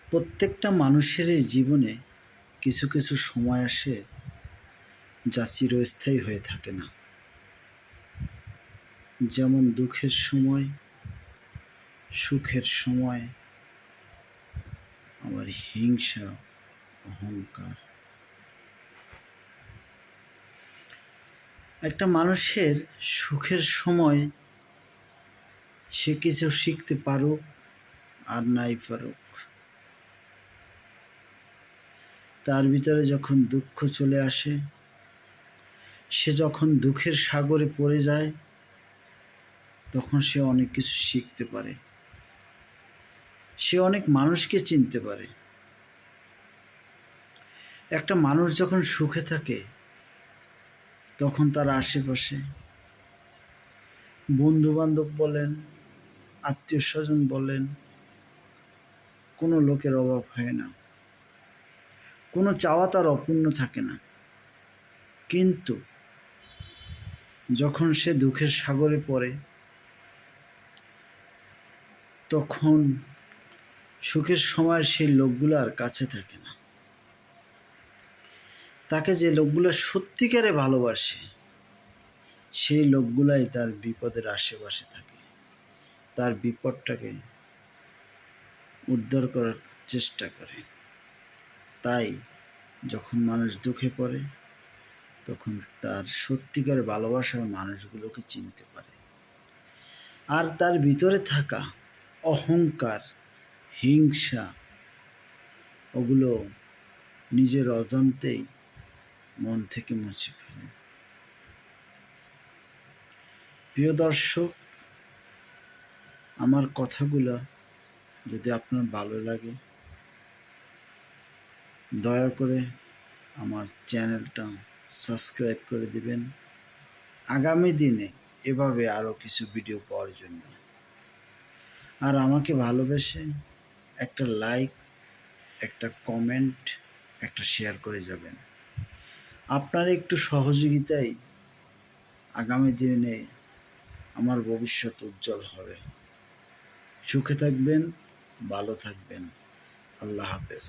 প্রত্যেকটা মানুষের জীবনে কিছু কিছু সময় আসে যা চিরস্থায়ী হয়ে থাকে না। যেমন দুঃখের সময়, সুখের সময়, আবার হিংসা, অহংকার। একটা মানুষের সুখের সময় সে কিছু শিখতে পারুক আর নাই পারুক, তার ভিতরে যখন দুঃখ চলে আসে, সে যখন দুঃখের সাগরে পড়ে যায়, তখন সে অনেক কিছু শিখতে পারে, সে অনেক মানুষকে চিনতে পারে। একটা মানুষ যখন সুখে থাকে, তখন তার আশেপাশে বন্ধু বান্ধব বলেন, আত্মীয় স্বজন বলেন, কোনো লোকের অভাব হয় না, কোনো চাওয়া তার অপূর্ণ থাকে না। কিন্তু যখন সে দুঃখের সাগরে পড়ে, তখন সুখের সময় সেই লোকগুলো আর কাছে থাকে না। তাকে যে লোকগুলো সত্যিকারে ভালোবাসে, সেই লোকগুলাই তার বিপদের আশেপাশে থাকে, তার বিপদটাকে উদ্ধার করার চেষ্টা করে। তাই যখন মানুষ দুঃখে পড়ে, তখন তার সত্যিকার ভালোবাসার মানুষগুলোকে চিনতে পারে। আর তার ভিতরে থাকা অহংকার, হিংসা, ওগুলো নিজের অজান্তেই মন থেকে মুছে ফেলে। প্রিয় দর্শক, আমার কথাগুলো যদি আপনার ভালো লাগে, দয়া করে আমার চ্যানেলটা সাবস্ক্রাইব করে দিবেন আগামী দিনে এভাবে আরও কিছু ভিডিও পাওয়ার জন্য। আর আমাকে ভালোবেসে একটা লাইক, একটা কমেন্ট, একটা শেয়ার করে যাবেন। আপনার একটু সহযোগিতায় আগামী দিনে আমার ভবিষ্যৎ উজ্জ্বল হবে। সুখে থাকবেন, ভালো থাকবেন। আল্লাহ হাফেজ।